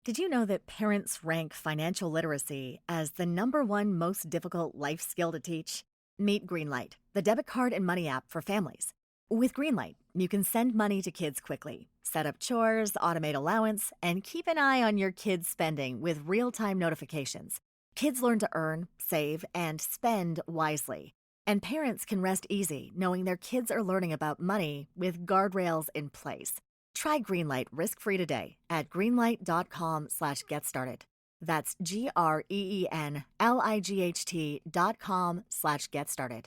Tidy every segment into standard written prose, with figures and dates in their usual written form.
Did you know that parents rank financial literacy as the #1 most difficult life skill to teach? Meet Greenlight, the debit card and money app for families. With Greenlight, you can send money to kids quickly, set up chores, automate allowance, and keep an eye on your kids' spending with real-time notifications. Kids learn to earn, save, and spend wisely. And parents can rest easy knowing their kids are learning about money with guardrails in place. Try Greenlight risk-free today at greenlight.com/getstarted. That's GREENLIGHT.com/getstarted.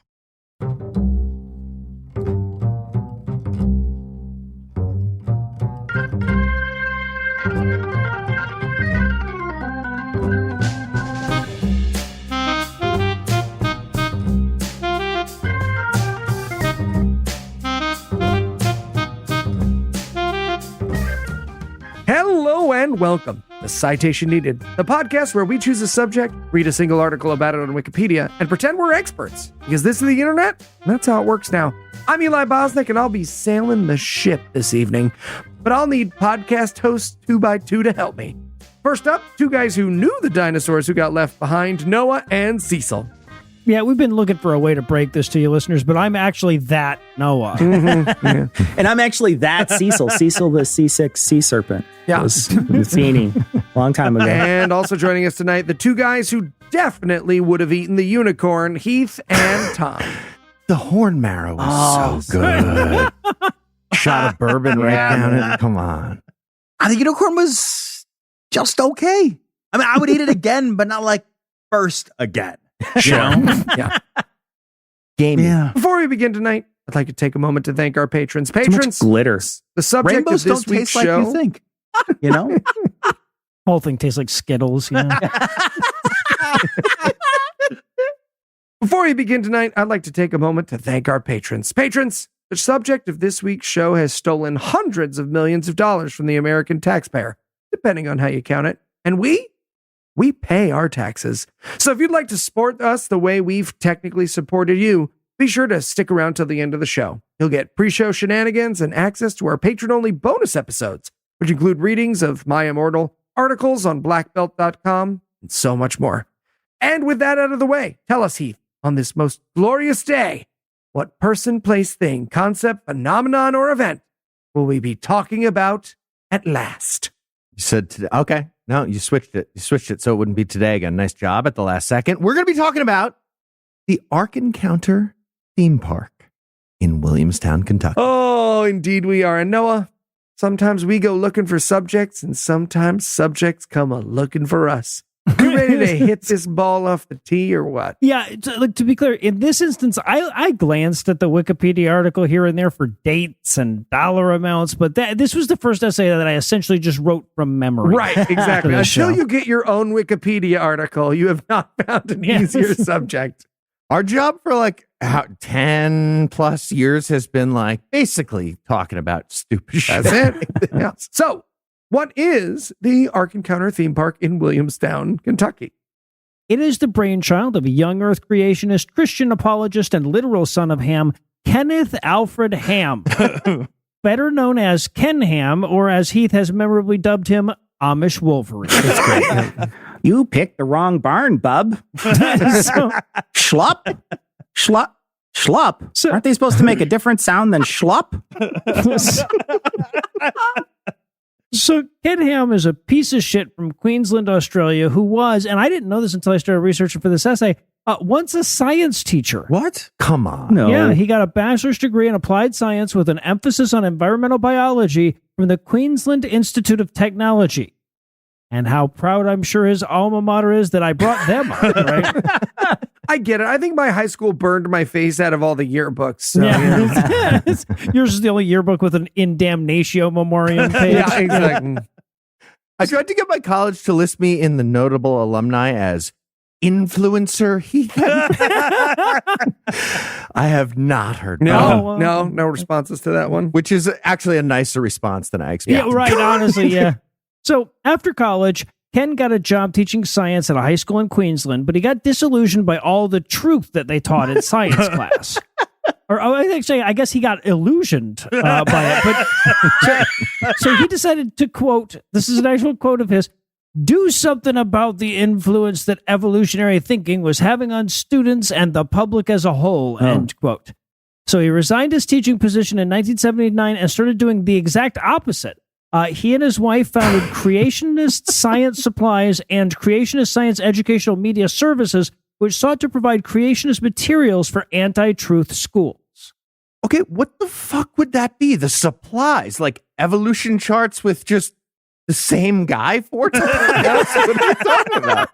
Hello and welcome to Citation Needed, the podcast where we choose a subject, read a single article about it on Wikipedia, and pretend we're experts. Because this is the internet, and that's how it works now. I'm Eli Bosnick, and I'll be sailing the ship this evening. But I'll need podcast hosts 2x2 to help me. First up, two guys who knew the dinosaurs who got left behind, Noah and Cecil. Yeah, we've been looking for a way to break this to you listeners, but I'm actually that Noah. Yeah. And I'm actually that Cecil the seasick sea serpent. Yeah. Was teeny, long time ago. And also joining us tonight, the two guys who definitely would have eaten the unicorn, Heath and Tom. The horn marrow was so good. Shot of bourbon right down it. Come on. The unicorn was just okay. I mean, I would eat it again, but not like first again. Sure. Yeah. Gamey. Yeah. Before we begin tonight, I'd like to take a moment to thank our patrons. Patrons, Glitter. the subject Rainbows of this don't week's taste show. like you think. You know? Whole thing tastes like Skittles. You know? Before we begin tonight, I'd like to take a moment to thank our patrons. Patrons, the subject of this week's show has stolen hundreds of millions of dollars from the American taxpayer, depending on how you count it. And we pay our taxes. So if you'd like to support us the way we've technically supported you, be sure to stick around till the end of the show. You'll get pre-show shenanigans and access to our patron-only bonus episodes, which include readings of My Immortal, articles on blackbelt.com, and so much more. And with that out of the way, tell us, Heath, on this most glorious day, what person, place, thing, concept, phenomenon, or event will we be talking about at last? You said today. Okay. No, you switched it. You switched it so it wouldn't be today again. Nice job at the last second. We're going to be talking about the Ark Encounter theme park in Williamstown, Kentucky. Oh, indeed we are. And Noah, sometimes we go looking for subjects, and sometimes subjects come a-looking for us. You ready to hit this ball off the tee or what? Yeah, to be clear, in this instance, I glanced at the Wikipedia article here and there for dates and dollar amounts, but this was the first essay that I essentially just wrote from memory. Right, exactly. Until you get your own Wikipedia article, you have not found an easier subject. Our job for like 10 plus years has been like basically talking about stupid shit. That's it. Yeah. So, what is the Ark Encounter theme park in Williamstown, Kentucky? It is the brainchild of a young Earth creationist, Christian apologist, and literal son of Ham, Kenneth Alfred Ham, better known as Ken Ham, or as Heath has memorably dubbed him, Amish Wolverine. That's great. You picked the wrong barn, bub. Schlup. Schlup. Schlup. So, aren't they supposed to make a different sound than schlup? So Ken Ham is a piece of shit from Queensland, Australia, who was, and I didn't know this until I started researching for this essay, once a science teacher. What? Come on. No. Yeah, he got a bachelor's degree in applied science with an emphasis on environmental biology from the Queensland Institute of Technology. And how proud I'm sure his alma mater is that I brought them up, right? I get it. I think my high school burned my face out of all the yearbooks. So, Yeah. Yours is the only yearbook with an in damnatio memoriam page. Yeah, exactly. I tried to get my college to list me in the notable alumni as influencer Heath. I have not heard back. No responses to that one. Which is actually a nicer response than I expected. Yeah, right, honestly, yeah. So after college, Ken got a job teaching science at a high school in Queensland, but he got disillusioned by all the truth that they taught in science class. Or actually, I guess he got illusioned by it. But so he decided to quote, this is an actual quote of his, do something about the influence that evolutionary thinking was having on students and the public as a whole, end quote. So he resigned his teaching position in 1979 and started doing the exact opposite. He and his wife founded Creationist Science Supplies and Creationist Science Educational Media Services, which sought to provide creationist materials for anti-truth schools. Okay, what the fuck would that be? The supplies, like evolution charts with just the same guy 4 times? What are you talking about?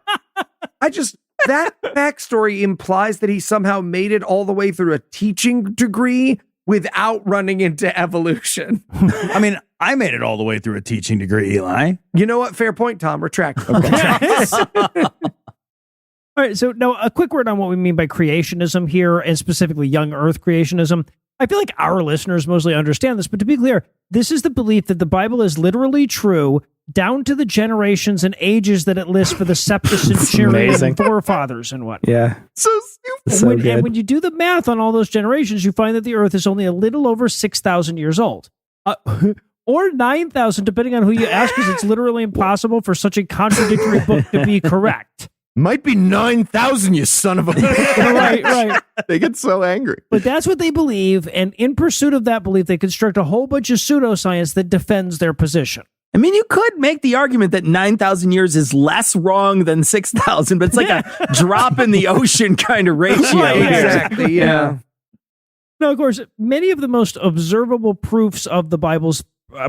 That backstory implies that he somehow made it all the way through a teaching degree without running into evolution. I mean, I made it all the way through a teaching degree, Eli. You know what? Fair point, Tom. Retract. All right, so now a quick word on what we mean by creationism here, and specifically young Earth creationism. I feel like our listeners mostly understand this, but to be clear, this is the belief that the Bible is literally true down to the generations and ages that it lists for the septuagenarian forefathers and what. Yeah. So stupid. And when you do the math on all those generations, you find that the Earth is only a little over 6,000 years old. Or 9,000, depending on who you ask, because it's literally impossible for such a contradictory book to be correct. Might be 9,000, you son of a bitch. Right. They get so angry. But that's what they believe, and in pursuit of that belief, they construct a whole bunch of pseudoscience that defends their position. I mean, you could make the argument that 9,000 years is less wrong than 6,000, but it's like a drop in the ocean kind of ratio. Right, here. Exactly, yeah. Now, of course, many of the most observable proofs of the Bible's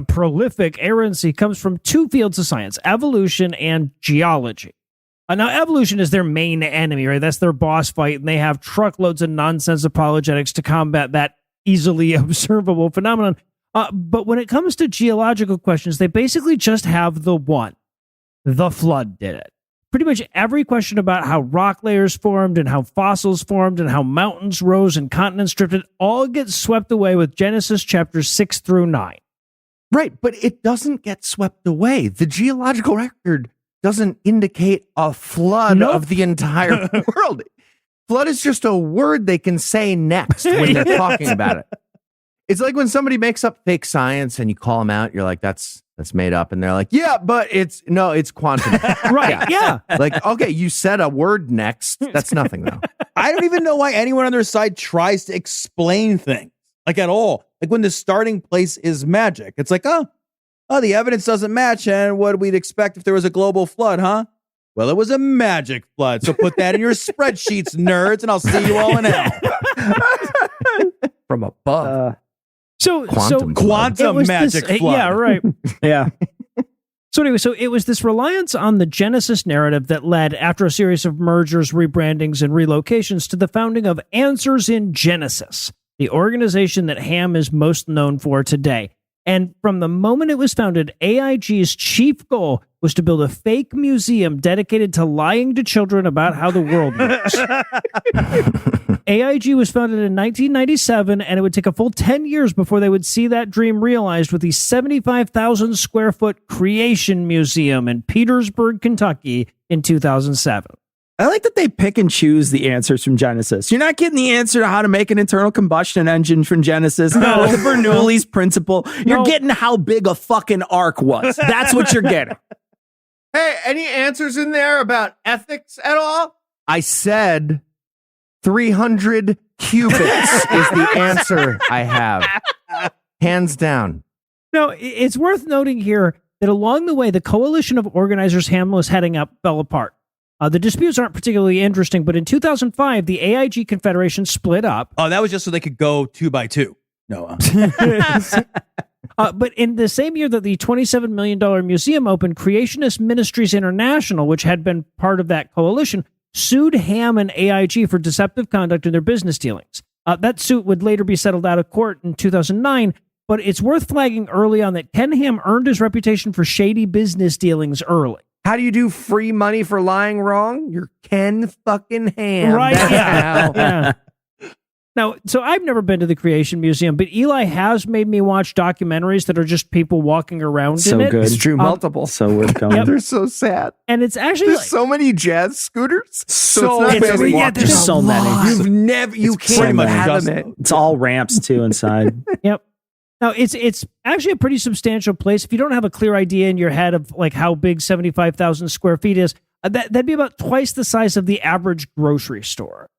prolific errancy comes from 2 fields of science, evolution and geology. Now, evolution is their main enemy, right? That's their boss fight, and they have truckloads of nonsense apologetics to combat that easily observable phenomenon. But when it comes to geological questions, they basically just have the one. The flood did it. Pretty much every question about how rock layers formed and how fossils formed and how mountains rose and continents drifted all gets swept away with Genesis chapters 6 through 9. Right, but it doesn't get swept away. The geological record doesn't indicate a flood of the entire world. Flood is just a word they can say next when they're talking about it. It's like when somebody makes up fake science and you call them out, you're like, that's made up. And they're like, yeah, but it's quantum. Right, yeah. Like, okay, you said a word next. That's nothing, though. I don't even know why anyone on their side tries to explain things, like at all. Like when the starting place is magic. It's like, oh, the evidence doesn't match, and what we'd expect if there was a global flood, huh? Well, it was a magic flood, so put that in your spreadsheets, nerds, and I'll see you all in hell. From above. Quantum magic flood. Yeah, right. Yeah. So anyway, it was this reliance on the Genesis narrative that led, after a series of mergers, rebrandings, and relocations, to the founding of Answers in Genesis, the organization that Ham is most known for today. And from the moment it was founded, AIG's chief goal was to build a fake museum dedicated to lying to children about how the world works. AIG was founded in 1997, and it would take a full 10 years before they would see that dream realized with the 75,000 square foot Creation Museum in Petersburg, Kentucky in 2007. I like that they pick and choose the answers from Genesis. You're not getting the answer to how to make an internal combustion engine from Genesis. No, the Bernoulli's principle. You're getting how big a fucking ark was. That's what you're getting. Hey, any answers in there about ethics at all? I said 300 cubits is the answer I have. Hands down. Now, it's worth noting here that along the way, the coalition of organizers Ham was heading up fell apart. The disputes aren't particularly interesting, but in 2005, the AIG Confederation split up. Oh, that was just so they could go 2 by 2. No. But in the same year that the $27 million museum opened, Creationist Ministries International, which had been part of that coalition, sued Ham and AIG for deceptive conduct in their business dealings. That suit would later be settled out of court in 2009, but it's worth flagging early on that Ken Ham earned his reputation for shady business dealings early. How do you do free money for lying wrong? You're Ken fucking Ham. Right, That's yeah. how. Yeah. Now, so I've never been to the Creation Museum, but Eli has made me watch documentaries that are just people walking around So in it. good. It's true, multiple. So worth going. Yep. They're so sad. And it's actually There's like, so many jazz scooters. So it's not many. bad. Yeah, There's so many. You've never, you It's can't pretty much fathom just- it. It's all ramps too inside. yep. Now, it's actually a pretty substantial place. If you don't have a clear idea in your head of like how big 75,000 square feet is, that'd be about twice the size of the average grocery store.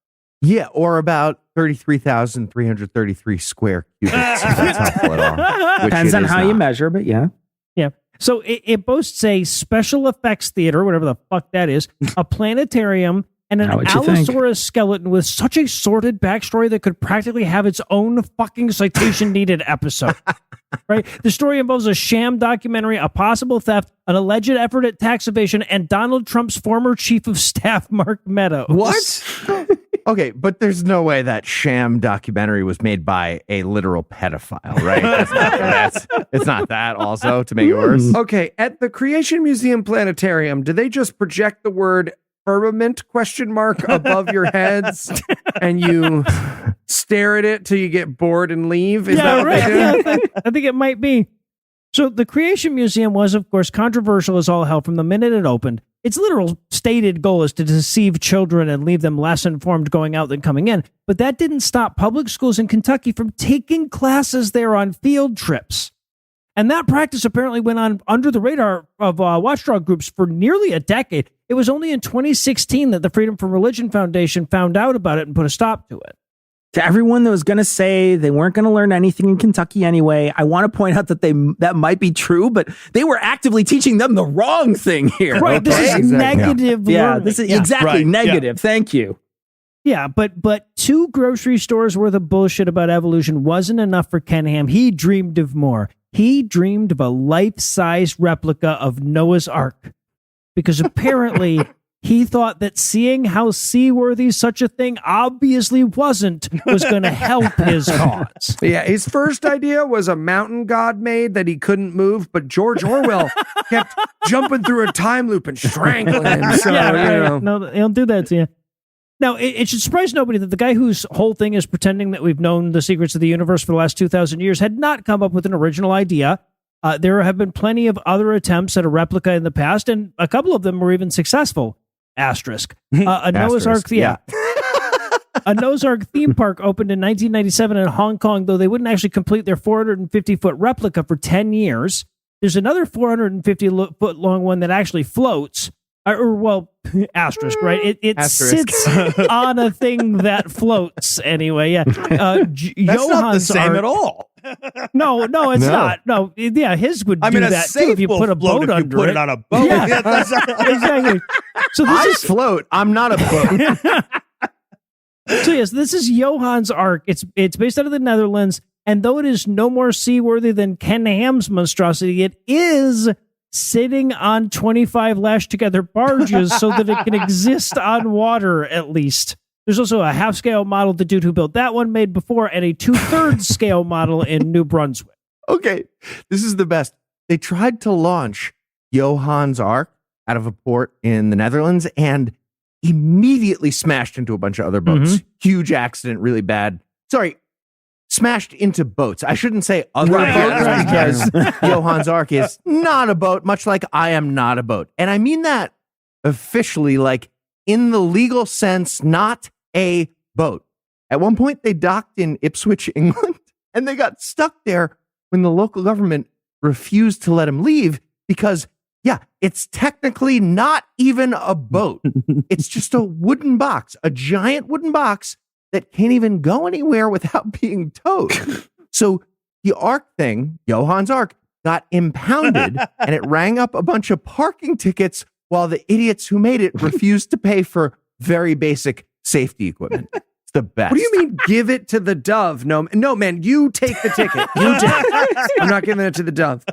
Yeah, or about 33,333 square cubits. If that's helpful at all. Which Depends it on is how you not. measure, but yeah. Yeah. So it boasts a special effects theater, whatever the fuck that is, a planetarium, and an Not what you think. Allosaurus skeleton with such a sordid backstory that could practically have its own fucking citation needed episode. Right? The story involves a sham documentary, a possible theft, an alleged effort at tax evasion, and Donald Trump's former chief of staff, Mark Meadows. What? Okay, but there's no way that sham documentary was made by a literal pedophile, right? It's not that also, to make it worse. Okay, at the Creation Museum Planetarium, do they just project the word firmament ? Above your heads, and you stare at it till you get bored and leave? Is that what they do? Yeah, I think it might be. So the Creation Museum was, of course, controversial as all hell from the minute it opened. Its literal stated goal is to deceive children and leave them less informed going out than coming in. But that didn't stop public schools in Kentucky from taking classes there on field trips. And that practice apparently went on under the radar of watchdog groups for nearly a decade. It was only in 2016 that the Freedom from Religion Foundation found out about it and put a stop to it. To everyone that was going to say they weren't going to learn anything in Kentucky anyway, I want to point out that that might be true, but they were actively teaching them the wrong thing here. Right, this is Exactly. negative Yeah, learning. this is Yeah, exactly right, negative. Thank you. Yeah, but 2 grocery stores worth of bullshit about evolution wasn't enough for Ken Ham. He dreamed of more. He dreamed of a life-size replica of Noah's Ark. Because apparently he thought that seeing how seaworthy such a thing obviously wasn't was going to help his cause. Yeah, his first idea was a mountain god made that he couldn't move, but George Orwell kept jumping through a time loop and strangling him. So, Yeah, right. you know. No, he'll do that to you. Now, it should surprise nobody that the guy whose whole thing is pretending that we've known the secrets of the universe for the last 2,000 years had not come up with an original idea. There have been plenty of other attempts at a replica in the past, and a couple of them were even successful. Asterisk. A Noah's Ark, a Noah's Ark theme park opened in 1997 in Hong Kong, though they wouldn't actually complete their 450-foot replica for 10 years. There's another 450-foot long one that actually floats. Asterisk, right? It Asterisk. sits on a thing that floats anyway. Yeah. That's not the Johan's same Ark- at all. No, it's No. not. No, yeah, his would I do mean, a that too safe if you will put a float boat if you under put it. it on a boat. Yeah. Yeah, that's- Exactly. So this I is float. I'm not a boat. So yes, this is Johan's Ark. It's based out of the Netherlands, and though it is no more seaworthy than Ken Ham's monstrosity, it is sitting on 25 lashed together barges so that it can exist on water at least. There's also a half-scale model the dude who built that one made before, and a 2/3 scale model in New Brunswick. Okay, this is the best. They tried to launch Johan's Ark out of a port in the Netherlands and immediately smashed into a bunch of other boats. Huge accident, really bad. Sorry, smashed into boats. I shouldn't say other boats because Johan's Ark is not a boat, much like I am not a boat. And I mean that officially, like in the legal sense, not a boat. At one point, they docked in Ipswich, England, and they got stuck there when the local government refused to let them leave because, yeah, it's technically not even a boat. It's just a wooden box, a giant wooden box that can't even go anywhere without being towed. So the Ark thing, Johan's Ark, got impounded and it rang up a bunch of parking tickets while the idiots who made it refused to pay for very basic safety equipment. It's the best. What do you mean, give it to the dove? No, man, you take the ticket. You take. I'm not giving it to the dove.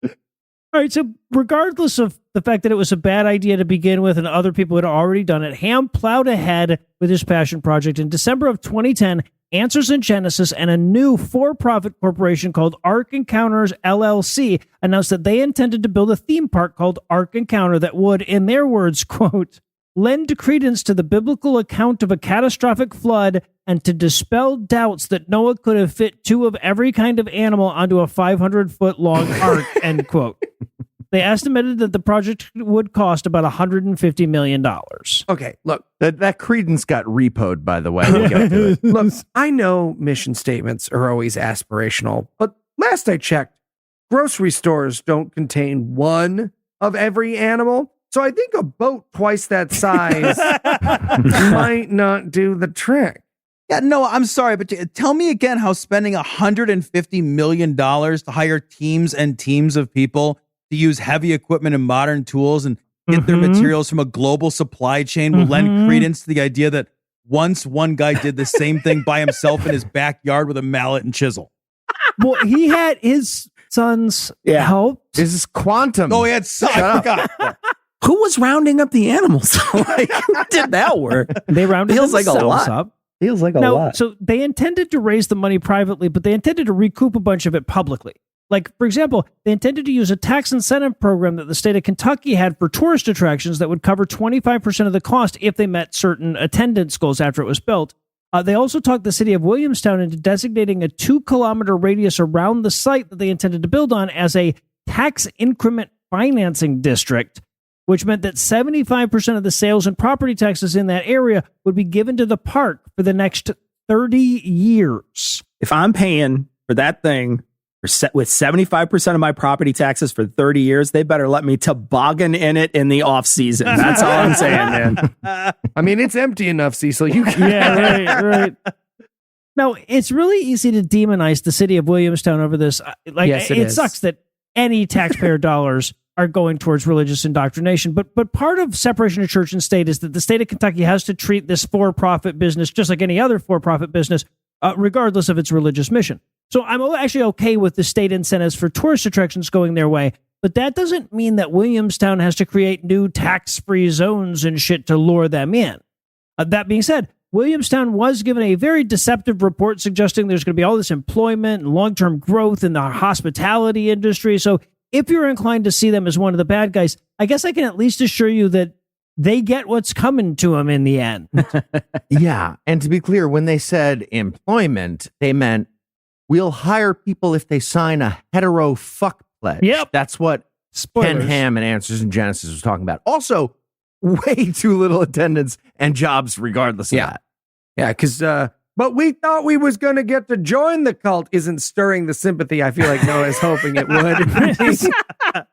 All right, so regardless of the fact that it was a bad idea to begin with and other people had already done it, Ham plowed ahead with his passion project. In December of 2010, Answers in Genesis and a new for-profit corporation called Ark Encounters LLC announced that they intended to build a theme park called Ark Encounter that would, in their words, quote, lend credence to the biblical account of a catastrophic flood and to dispel doubts that Noah could have fit 2 of every kind of animal onto a 500-foot long ark, end quote. They estimated that the project would cost about $150 million. Okay, look, That credence got repoed, by the way. We'll get to it. look. I know mission statements are always aspirational, but last I checked, grocery stores don't contain one of every animal. So I think a boat twice that size might not do the trick. Yeah, no, I'm sorry, but tell me again how spending $150 million to hire teams and teams of people to use heavy equipment and modern tools and get their materials from a global supply chain will lend credence to the idea that once one guy did the same thing by himself in his backyard with a mallet and chisel. Well, he had his sons help. This is quantum. Oh, he had I forgot. Who was rounding up the animals? Like, who did that work? They rounded Feels like a themselves lot. up. Feels like a lot. So they intended to raise the money privately, but they intended to recoup a bunch of it publicly. Like, for example, they intended to use a tax incentive program that the state of Kentucky had for tourist attractions that would cover 25% of the cost if they met certain attendance goals after it was built. They also talked the city of Williamstown into designating a 2-kilometer radius around the site that they intended to build on as a tax increment financing district, which meant that 75% of the sales and property taxes in that area would be given to the park for the next 30 years. If I'm paying for that thing with 75% of my property taxes for 30 years, they better let me toboggan in it in the off season. That's all I'm saying, man. I mean, it's empty enough, Cecil. You can. Yeah, right. Now, it's really easy to demonize the city of Williamstown over this. Like, Yes, it it is. sucks that any taxpayer dollars are going towards religious indoctrination. But part of separation of church and state is that the state of Kentucky has to treat this for-profit business just like any other for-profit business, regardless of its religious mission. So I'm actually okay with the state incentives for tourist attractions going their way, but that doesn't mean that Williamstown has to create new tax-free zones and shit to lure them in. That being said, Williamstown was given a very deceptive report suggesting there's going to be all this employment and long-term growth in the hospitality industry. So if you're inclined to see them as one of the bad guys, I guess I can at least assure you that they get what's coming to them in the end. Yeah. And to be clear, when they said employment, they meant we'll hire people if they sign a hetero fuck pledge. Yep. That's what Spoilers. Ken Ham and Answers in Genesis was talking about. Also, way too little attendance and jobs regardless of that. Yeah, because, but we thought we was going to get to join the cult isn't stirring the sympathy I feel like Noah's hoping it would.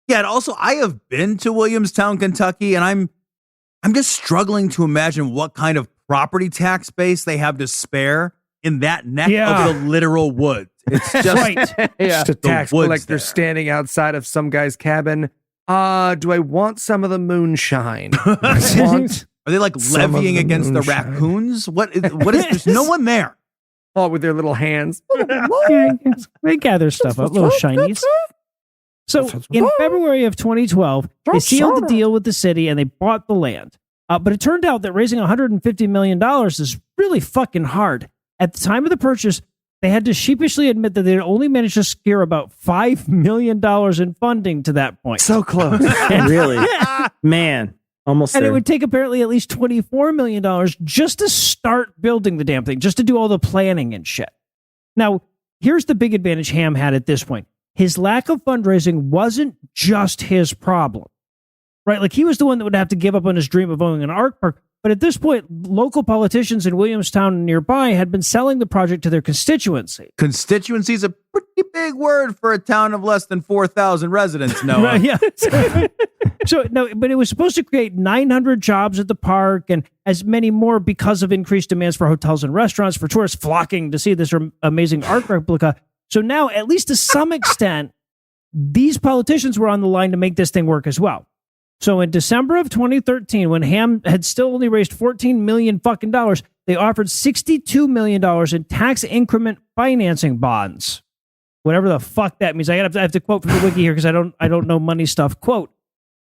Yeah, and also I have been to Williamstown, Kentucky, and I'm just struggling to imagine what kind of property tax base they have to spare in that neck of the literal woods. It's just Just a tax woods collector there. standing outside of some guy's cabin. Do I want some of the moonshine? I want Are they like some of levying the against the moonshine. raccoons? What is there's no one there. all with their little hands. They gather stuff up, little shinies. So in February of 2012, they sealed the deal with the city and they bought the land. But it turned out that raising $150 million is really fucking hard. At the time of the purchase, they had to sheepishly admit that they had only managed to secure about $5 million in funding to that point. So close. Really? Man, almost And there. it would take apparently at least $24 million just to start building the damn thing, just to do all the planning and shit. Now, here's the big advantage Ham had at this point. His lack of fundraising wasn't just his problem, right? Like, he was the one that would have to give up on his dream of owning an Ark park. But at this point, local politicians in Williamstown and nearby had been selling the project to their constituency. Constituency is a pretty big word for a town of less than 4,000 residents, Noah. Right, yeah. So no, but it was supposed to create 900 jobs at the park and as many more because of increased demands for hotels and restaurants, for tourists flocking to see this amazing art replica. So now, at least to some extent, these politicians were on the line to make this thing work as well. So in December of 2013, when Ham had still only raised $14 million fucking dollars, they offered $62 million in tax increment financing bonds. Whatever the fuck that means. I have to quote from the wiki here because I don't know money stuff. Quote,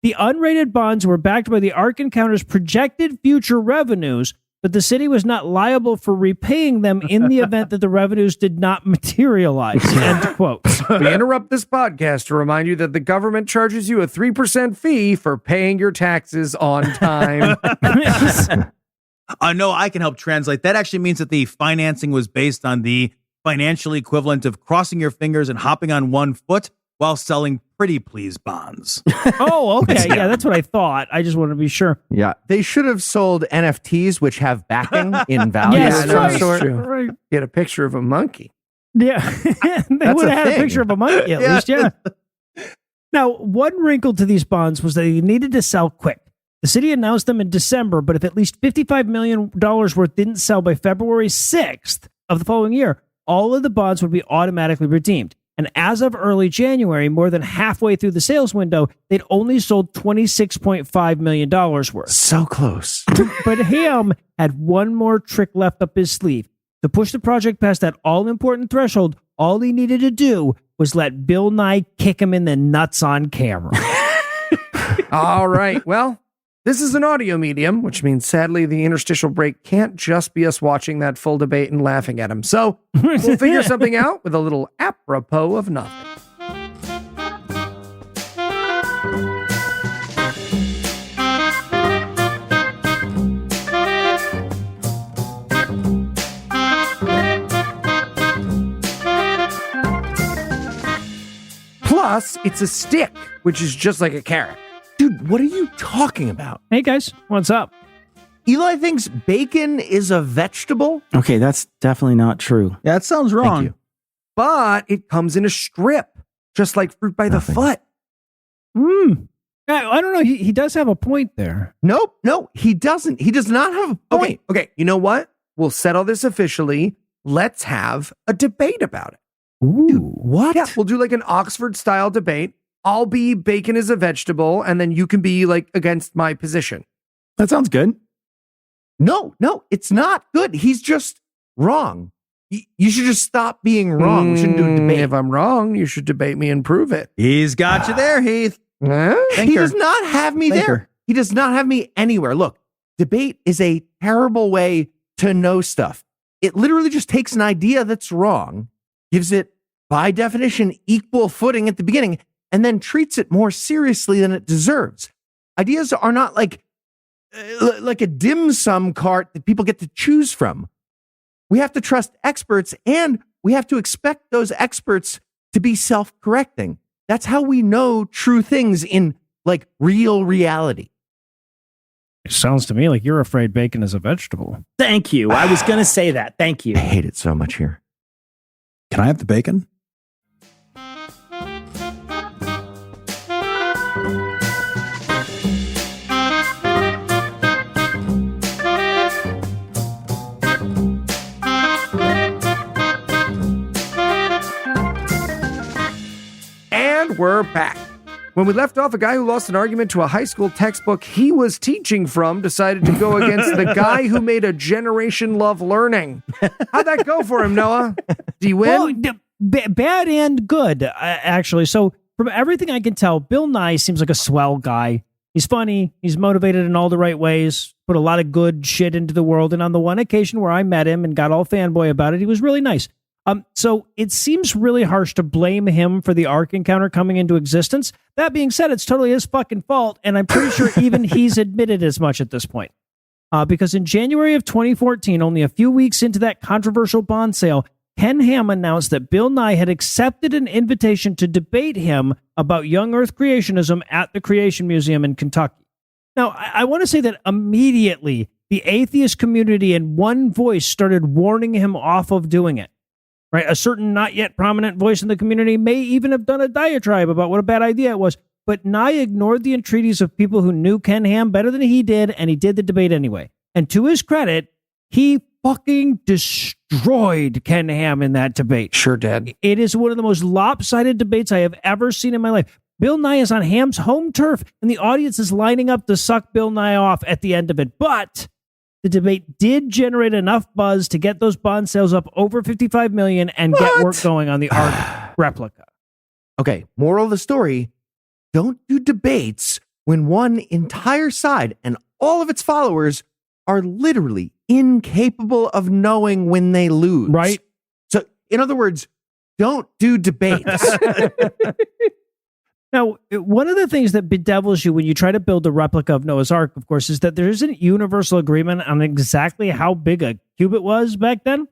the unrated bonds were backed by the Ark Encounter's projected future revenues, but the city was not liable for repaying them in the event that the revenues did not materialize. End quote. We interrupt this podcast to remind you that the government charges you a 3% fee for paying your taxes on time. No, I can help translate. That actually means that the financing was based on the financial equivalent of crossing your fingers and hopping on one foot while selling pretty please bonds. Oh, okay. Yeah, that's what I thought. I just wanted to be sure. Yeah. They should have sold NFTs, which have backing in value Yes, of some right. sort. True. Get a picture of a monkey. Yeah. They would have had a picture of a monkey at least, yeah. Now, one wrinkle to these bonds was that they needed to sell quick. The city announced them in December, but if at least $55 million worth didn't sell by February 6th of the following year, all of the bonds would be automatically redeemed. And as of early January, more than halfway through the sales window, they'd only sold $26.5 million worth. So close. But Ham had one more trick left up his sleeve. To push the project past that all-important threshold, all he needed to do was let Bill Nye kick him in the nuts on camera. All right. Well, this is an audio medium, which means sadly the interstitial break can't just be us watching that full debate and laughing at him. So we'll figure something out with a little apropos of nothing. Plus, it's a stick, which is just like a carrot. Dude, what are you talking about? Hey, guys, what's up? Eli thinks bacon is a vegetable? Okay, that's definitely not true. Yeah, that sounds wrong. Thank you. But it comes in a strip, just like fruit by the foot. I don't know. He does have a point there. Nope, no, he doesn't. He does not have a point. Okay. You know what? We'll settle this officially. Let's have a debate about it. Dude, what? Yeah, we'll do like an Oxford-style debate. I'll be bacon is a vegetable, and then you can be like against my position. That sounds good. No, it's not good. He's just wrong. You should just stop being wrong. We shouldn't do a debate. If I'm wrong, you should debate me and prove it. He's got you there, Heath. He does not have me Thinker. there. He does not have me anywhere. Look, debate is a terrible way to know stuff. It literally just takes an idea that's wrong, gives it, by definition, equal footing at the beginning, and then treats it more seriously than it deserves. Ideas are not like a dim sum cart that people get to choose from. We have to trust experts, and we have to expect those experts to be self-correcting. That's how we know true things in like real reality. It sounds to me like you're afraid bacon is a vegetable. Thank you. I was going to say that. Thank you. I hate it so much here. Can I have the bacon? And we're back. When we left off, a guy who lost an argument to a high school textbook he was teaching from decided to go against the guy who made a generation love learning. How'd that go for him, Noah? Do you win? Well, bad and good, actually. So from everything I can tell, Bill Nye seems like a swell guy. He's funny. He's motivated in all the right ways, put a lot of good shit into the world. And on the one occasion where I met him and got all fanboy about it, he was really nice. So it seems really harsh to blame him for the Ark Encounter coming into existence. That being said, it's totally his fucking fault, and I'm pretty sure even he's admitted as much at this point. Because in January of 2014, only a few weeks into that controversial bond sale, Ken Ham announced that Bill Nye had accepted an invitation to debate him about young Earth creationism at the Creation Museum in Kentucky. Now, I want to say that immediately the atheist community in one voice started warning him off of doing it. Right? A certain not yet prominent voice in the community may even have done a diatribe about what a bad idea it was, but Nye ignored the entreaties of people who knew Ken Ham better than he did, and he did the debate anyway. And to his credit, he fucking destroyed Ken Ham in that debate. Sure did. It is one of the most lopsided debates I have ever seen in my life. Bill Nye is on Ham's home turf, and the audience is lining up to suck Bill Nye off at the end of it. But the debate did generate enough buzz to get those bond sales up over 55 million and get work going on the Ark replica. Okay, moral of the story, don't do debates when one entire side and all of its followers are literally incapable of knowing when they lose. Right. So, in other words, don't do debates. Now, one of the things that bedevils you when you try to build a replica of Noah's Ark, of course, is that there isn't universal agreement on exactly how big a cubit was back then.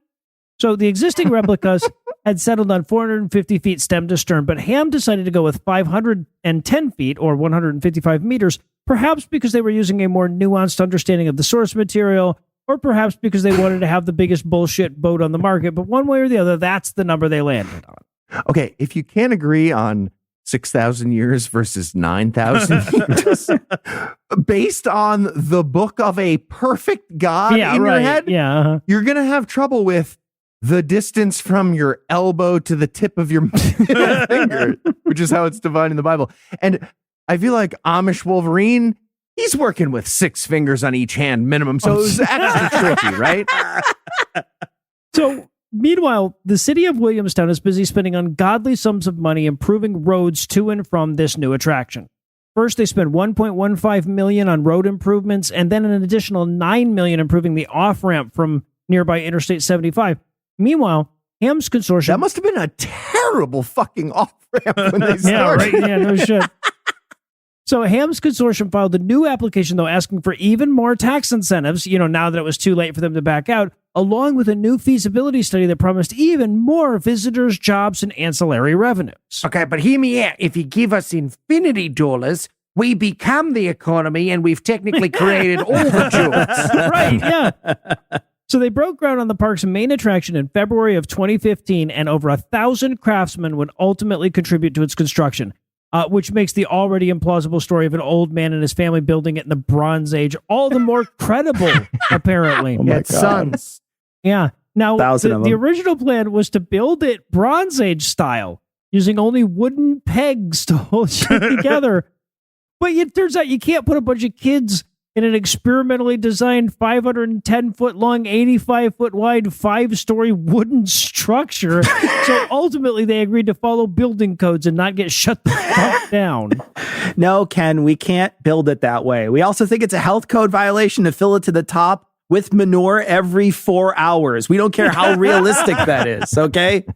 So the existing replicas had settled on 450 feet stem to stern, but Ham decided to go with 510 feet or 155 meters, perhaps because they were using a more nuanced understanding of the source material, or perhaps because they wanted to have the biggest bullshit boat on the market. But one way or the other, that's the number they landed on. Okay, if you can't agree on 6,000 years versus 9,000 years, based on the book of a perfect God in your head, you're going to have trouble with the distance from your elbow to the tip of your finger, which is how it's defined in the Bible. And I feel like Amish Wolverine, he's working with 6 fingers on each hand minimum. So it was extra tricky, right? So meanwhile, the city of Williamstown is busy spending ungodly sums of money improving roads to and from this new attraction. First, they spent $1.15 million on road improvements, and then an additional $9 million improving the off-ramp from nearby Interstate 75. Meanwhile, Ham's consortium... That must have been a terrible fucking off-ramp when they started. Yeah, right. Yeah, no shit. So Ham's consortium filed a new application, though, asking for even more tax incentives, now that it was too late for them to back out, along with a new feasibility study that promised even more visitors, jobs, and ancillary revenues. Okay, but hear me out. If you give us infinity dollars, we become the economy and we've technically created all the jobs. Right, yeah. So they broke ground on the park's main attraction in February of 2015, and over 1,000 craftsmen would ultimately contribute to its construction. Which makes the already implausible story of an old man and his family building it in the Bronze Age all the more credible, apparently. Oh my sons. Yeah. Now, Thousand the original plan was to build it Bronze Age style, using only wooden pegs to hold shit together. But it turns out you can't put a bunch of kids in an experimentally designed 510-foot long, 85-foot wide, 5-story wooden structure. So ultimately, they agreed to follow building codes and not get shut the fuck down. No, Ken, we can't build it that way. We also think it's a health code violation to fill it to the top with manure every 4 hours. We don't care how realistic that is, okay?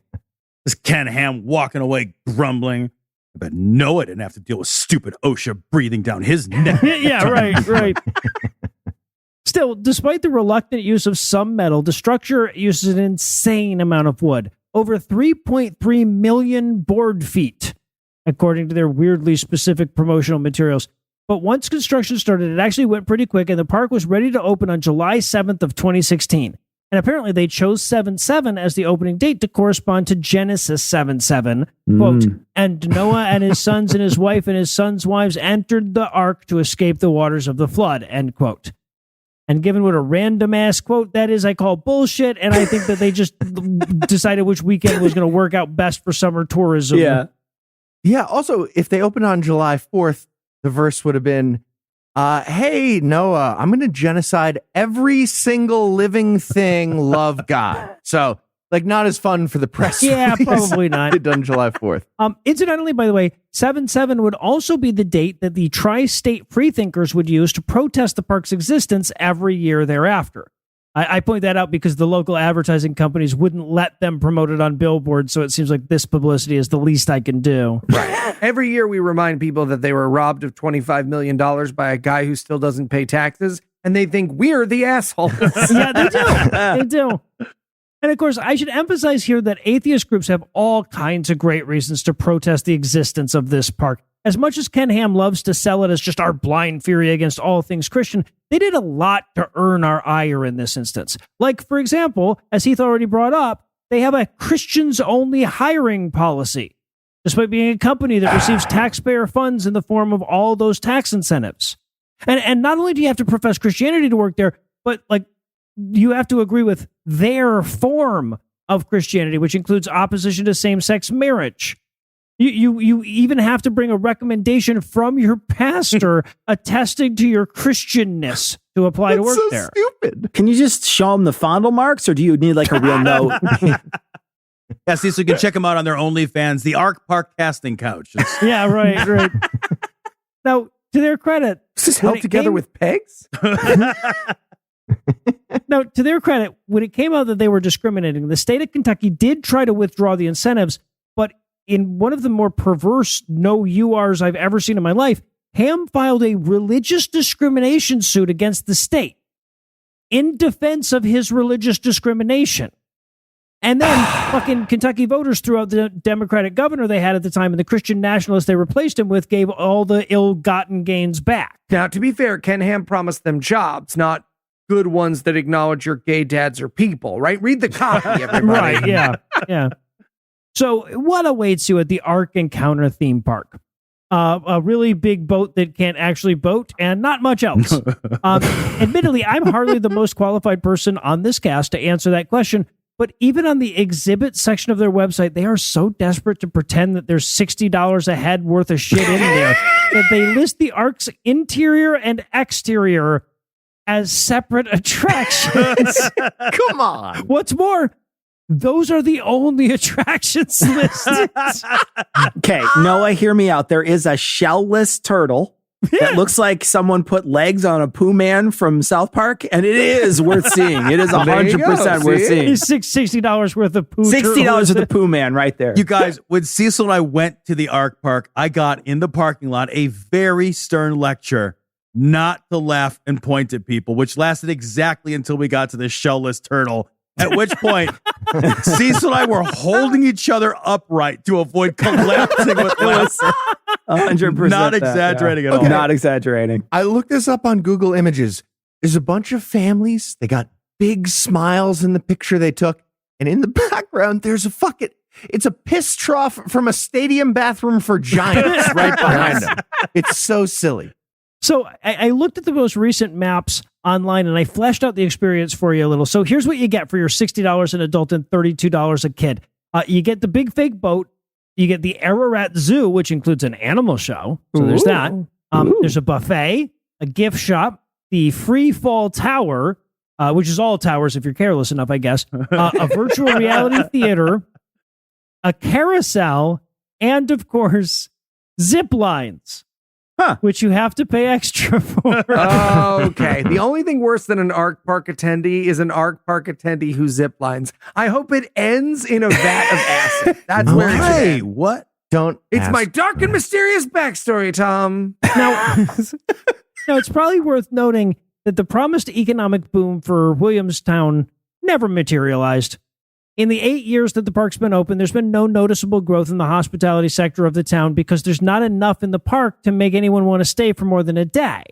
This Ken Ham walking away grumbling. But Noah didn't have to deal with stupid OSHA breathing down his neck. Yeah, right. Still, despite the reluctant use of some metal, the structure uses an insane amount of wood. Over 3.3 million board feet, according to their weirdly specific promotional materials. But once construction started, it actually went pretty quick, and the park was ready to open on July 7th of 2016. And apparently they chose 7/7 as the opening date to correspond to Genesis 7:7. Quote, and Noah and his sons and his wife and his sons' wives entered the ark to escape the waters of the flood, end quote. And given what a random ass quote that is, I call bullshit. And I think that they just decided which weekend was going to work out best for summer tourism. Yeah. Yeah. Also, if they opened on July 4th, the verse would have been, hey, Noah, I'm going to genocide every single living thing, love God. So, not as fun for the press. Yeah, probably not. Did on July 4th. Incidentally, by the way, 7/7 would also be the date that the tri-state freethinkers would use to protest the park's existence every year thereafter. I point that out because the local advertising companies wouldn't let them promote it on billboards, so it seems like this publicity is the least I can do. Right. Every year we remind people that they were robbed of $25 million by a guy who still doesn't pay taxes, and they think we're the assholes. Yeah, they do. They do. And of course, I should emphasize here that atheist groups have all kinds of great reasons to protest the existence of this park. As much as Ken Ham loves to sell it as just our blind fury against all things Christian, they did a lot to earn our ire in this instance. Like, for example, as Heath already brought up, they have a Christians-only hiring policy, despite being a company that receives taxpayer funds in the form of all those tax incentives. And not only do you have to profess Christianity to work there, but you have to agree with their form of Christianity, which includes opposition to same-sex marriage. You even have to bring a recommendation from your pastor attesting to your Christianness to apply to work so there. Stupid. Can you just show them the fondle marks, or do you need a real note? Yeah, see, so you can check them out on their OnlyFans, the Ark Park Casting Couch. Yeah, right. Now, to their credit, Is this held together with pegs? Now, to their credit, when it came out that they were discriminating, the state of Kentucky did try to withdraw the incentives, but in one of the more perverse no URs I've ever seen in my life, Ham filed a religious discrimination suit against the state in defense of his religious discrimination. And then fucking Kentucky voters threw out the Democratic governor they had at the time, and the Christian nationalist they replaced him with gave all the ill-gotten gains back. Now, to be fair, Ken Ham promised them jobs, not good ones that acknowledge your gay dads are people, right? Read the copy, everybody. Right, yeah. So what awaits you at the Ark Encounter theme park? A really big boat that can't actually boat and not much else. Admittedly, I'm hardly the most qualified person on this cast to answer that question, but even on the exhibit section of their website, they are so desperate to pretend that there's $60 a head worth of shit in there that they list the Ark's interior and exterior as separate attractions. Come on. What's more, those are the only attractions listed. Okay, Noah, hear me out. There is a shell-less turtle that looks like someone put legs on a Pooh Man from South Park, and it is worth seeing. It is There you go, 100% worth see? seeing. It's $60 worth of poo. $60 for the Pooh Man right there. You guys, when Cecil and I went to the Ark Park, I got in the parking lot a very stern lecture not to laugh and point at people, which lasted exactly until we got to the shell-less turtle. At which point, Cecil and I were holding each other upright to avoid collapsing with laughter. 100%. Not exaggerating at all. Not exaggerating. I looked this up on Google Images. There's a bunch of families. They got big smiles in the picture they took. And in the background, there's it's a piss trough from a stadium bathroom for giants right behind them. It's so silly. So I looked at the most recent maps online and I fleshed out the experience for you a little. So here's what you get for your $60 an adult and $32 a kid. You get the big fake boat. You get the Ararat Zoo, which includes an animal show. So there's that. There's a buffet, a gift shop, the Free Fall Tower, which is all towers if you're careless enough, I guess, a virtual reality theater, a carousel, and of course, zip lines. Which you have to pay extra for. Okay. The only thing worse than an Ark Park attendee is an Ark Park attendee who zip lines. I hope it ends in a vat of acid. That's where it should Hey, end. what? Don't. It's ask my dark and mysterious backstory, Tom. Now, it's probably worth noting that the promised economic boom for Williamstown never materialized. In the 8 years that the park's been open, there's been no noticeable growth in the hospitality sector of the town because there's not enough in the park to make anyone want to stay for more than a day.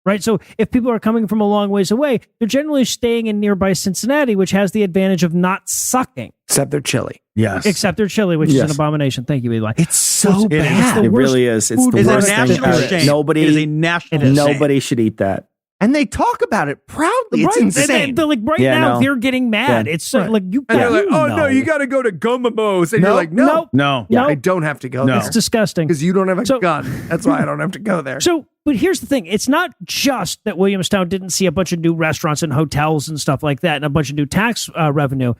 Right? So if people are coming from a long ways away, they're generally staying in nearby Cincinnati, which has the advantage of not sucking. Except they're chilly. Yes. Except they're chilly, which is an abomination. Thank you, Eli. It's so It is. bad. It really is. It's the It's a worst thing national ever. shame. Nobody, It is a national shame. nobody should eat that. And they talk about it proudly. It's Right. insane. They're like right Yeah, now, no. they're getting mad. Yeah. It's like you. And they're like, you oh, know. no, you got to go to Gomamos. And No, you're like, no. No. Yeah, no. I don't have to go No. there. It's disgusting. Because you don't have a So- gun. That's why I don't have to go there. So, but here's the thing. It's not just that Williamstown didn't see a bunch of new restaurants and hotels and stuff like that and a bunch of new tax revenue.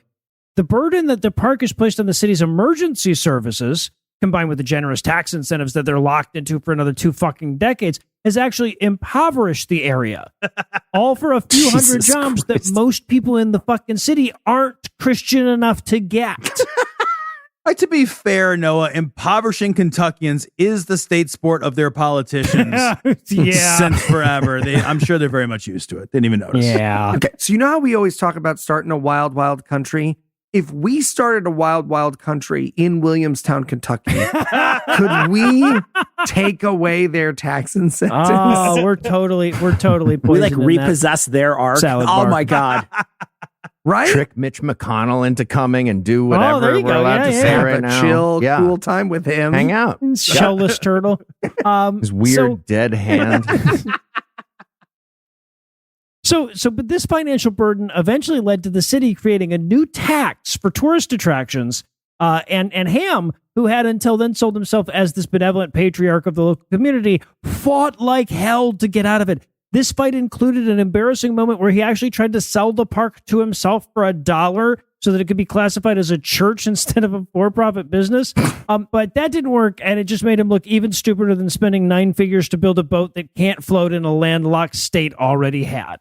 The burden that the park has placed on the city's emergency services, combined with the generous tax incentives that they're locked into for another 2 fucking decades, has actually impoverished the area. All for a few hundred Jesus jobs that Christ. most people in the fucking city aren't Christian enough to get. To be fair, Noah, impoverishing Kentuckians is the state sport of their politicians Yeah. since forever. I'm sure they're very much used to it. They didn't even notice. Yeah. Okay, so you know how we always talk about starting a wild, wild country? If we started a wild, wild country in Williamstown, Kentucky, could we take away their tax incentives? Oh, we're totally We like poisoning that. repossess their ark. Salad Oh bar. my God. Right? Trick Mitch McConnell into coming and do there whatever you we're go. allowed Yeah, to yeah. say Have right a now. chill, yeah. cool time with him. Hang out. Shellless turtle. His weird So, dead hand. but this financial burden eventually led to the city creating a new tax for tourist attractions. And Ham, who had until then sold himself as this benevolent patriarch of the local community, fought like hell to get out of it. This fight included an embarrassing moment where he actually tried to sell the park to himself for $1 so that it could be classified as a church instead of a for-profit business. But that didn't work, and it just made him look even stupider than spending 9 figures to build a boat that can't float in a landlocked state already had.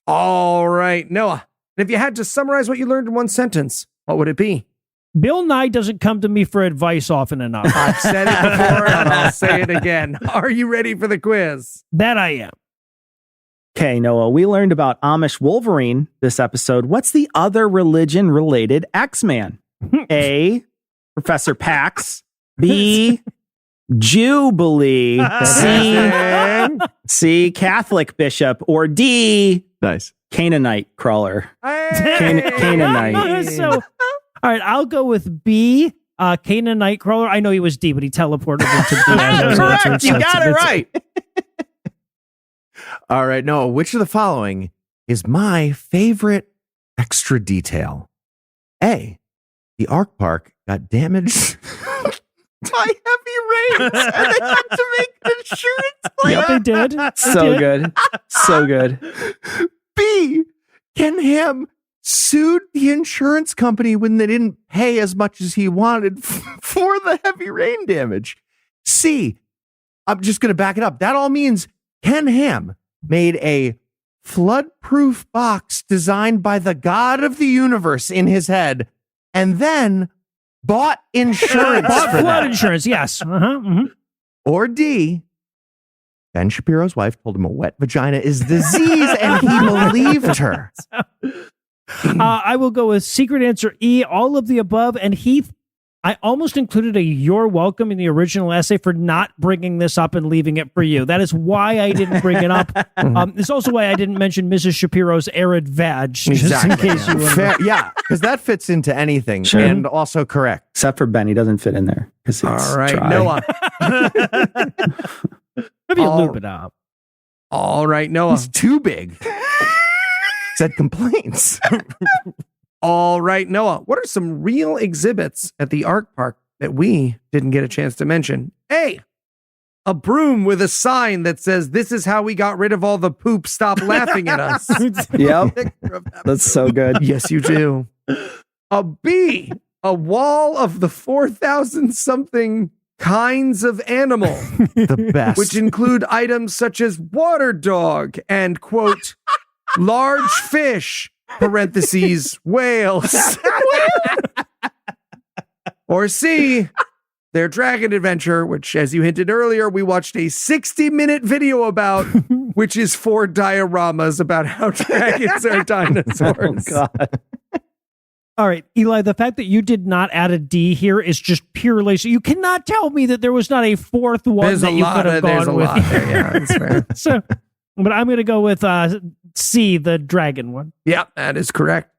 All right, Noah. If you had to summarize what you learned in one sentence, what would it be? Bill Nye doesn't come to me for advice often enough. I've said it before, and I'll say it again. Are you ready for the quiz? That I am. Okay, Noah, we learned about Amish Wolverine this episode. What's the other religion-related X-Man? A, Professor Pax. B, Jubilee, C, Catholic bishop, or D, Nice. Canaanite crawler. Canaanite. So, all right, I'll go with B, Canaanite crawler. I know he was D, but he teleported into B. Correct. You got it right. All right, Noah, which of the following is my favorite extra detail? A, the Ark Park got damaged by heavy rains and they had to make an insurance claim. Yep, they did. So good. So good. B, Ken Ham sued the insurance company when they didn't pay as much as he wanted for the heavy rain damage. C, I'm just going to back it up. That all means Ken Ham made a flood-proof box designed by the god of the universe in his head and then bought insurance Bought for flood that. insurance, yes. Or D, Ben Shapiro's wife told him a wet vagina is disease and he believed her. I will go with secret answer E, all of the above. And Heath, I almost included a "you're welcome" in the original essay for not bringing this up and leaving it for you. That is why I didn't bring it up. It's also why I didn't mention Mrs. Shapiro's arid vag, just in case you were. Yeah, because that fits into anything Sure. and also correct. Except for Ben, he doesn't fit in there. All right, dry. Noah. Maybe All- loop it up. All right, Noah. He's too big. Said complaints. All right, Noah. What are some real exhibits at the Ark Park that we didn't get a chance to mention? A broom with a sign that says, "This is how we got rid of all the poop. Stop laughing at us." Yep. That's so good. Yes, you do. A B, a wall of the 4,000 something kinds of animal, The best. which include items such as water dog and, quote, large fish, parentheses, whales. Or C, their dragon adventure, which, as you hinted earlier, we watched a 60-minute video about, which is 4 dioramas about how dragons are dinosaurs. Oh, God. All right, Eli, the fact that you did not add a D here is just purely so you cannot tell me that there was not a fourth one There's that a you lot could have of, there's a gone with. lot there. Yeah, that's fair. So, but I'm going to go with C, the dragon one. Yep, that is correct.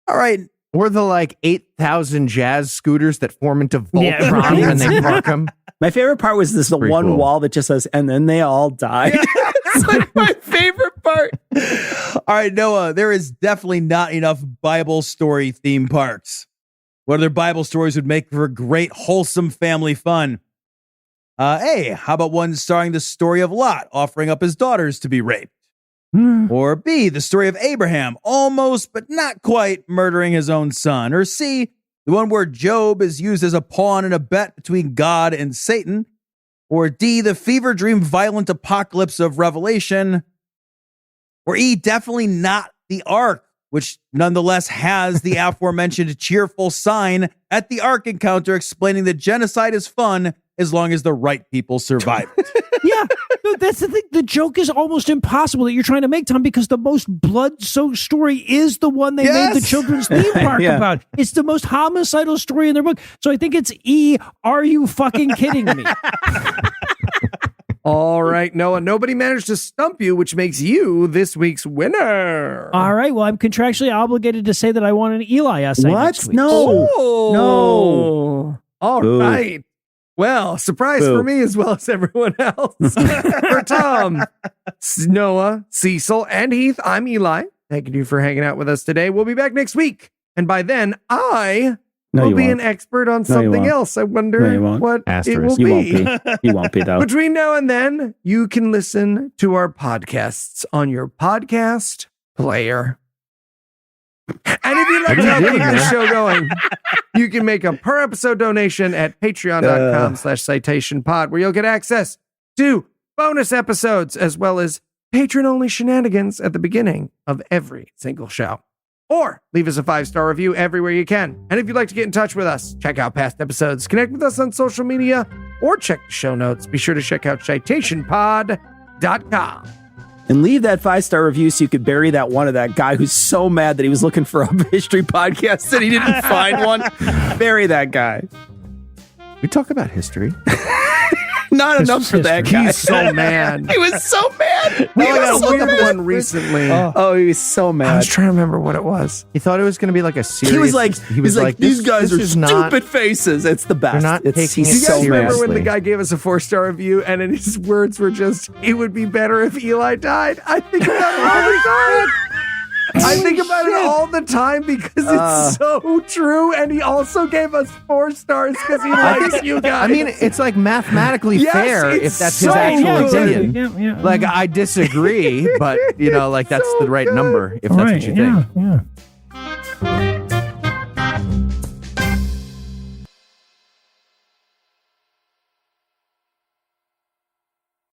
All right. Or the like 8,000 jazz scooters that form into Voltron Yeah, right. when they park them. My favorite part was the Pretty one cool. wall that just says, "and then they all die." It's like my favorite part. All right, Noah, there is definitely not enough Bible story theme parks. What other Bible stories would make for great, wholesome family fun? A, how about one starring the story of Lot offering up his daughters to be raped? Or B, the story of Abraham almost, but not quite, murdering his own son? Or C, the one where Job is used as a pawn in a bet between God and Satan? Or D, the fever dream violent apocalypse of Revelation? Or E, definitely not the Ark, which nonetheless has the aforementioned cheerful sign at the Ark Encounter explaining that genocide is fun as long as the right people survive it. Yeah, no, that's the thing. The joke is almost impossible that you're trying to make, Tom, because the most blood-soaked story is the one they made the Yes. children's theme park Yeah. about. It's the most homicidal story in their book. So I think it's E, are you fucking kidding me? All right, Noah. Nobody managed to stump you, which makes you this week's winner. All right, well, I'm contractually obligated to say that I want an Eli essay What? next week. No. Oh. No. All Boo. right. Well, surprise Boo. for me as well as everyone else. For Tom, Noah, Cecil, and Heath, I'm Eli. Thank you for hanging out with us today. We'll be back next week. And by then, I No, will you be won't. an expert on No, you something won't. else. I wonder No, you won't. what it will Asterisk. You be. won't be. You won't be, though. Between now and then, you can listen to our podcasts on your podcast player. And if you'd like to help keep the show going, you can make a per episode donation at patreon.com/citationpod, where you'll get access to bonus episodes as well as patron-only shenanigans at the beginning of every single show. Or leave us a 5-star review everywhere you can. And if you'd like to get in touch with us, check out past episodes, connect with us on social media, or check the show notes. Be sure to check out citationpod.com. And leave that 5-star review so you could bury that one of that guy who's so mad that he was looking for a history podcast and he didn't find one. Bury that guy. We talk about history. Not enough for that guy. He's so mad. He was so mad. We He was got so a weird mad. one recently. Oh, he was so I was mad. trying to remember what it was. He thought it was going to be like a serious. He was like, these guys are stupid faces. It's the best. They're not taking Do it you guys remember when the seriously. guy gave us a 4-star review and then his words were just, it would be better if Eli died? I think about it all the time. I think about it all the time because it's so true. And he also gave us 4 stars because he likes you guys. I mean, it's like mathematically Yes, fair it's if that's so his actual good. opinion. Yeah. Like, I disagree, but, like, that's So the right good. number if that's what you think. Yeah.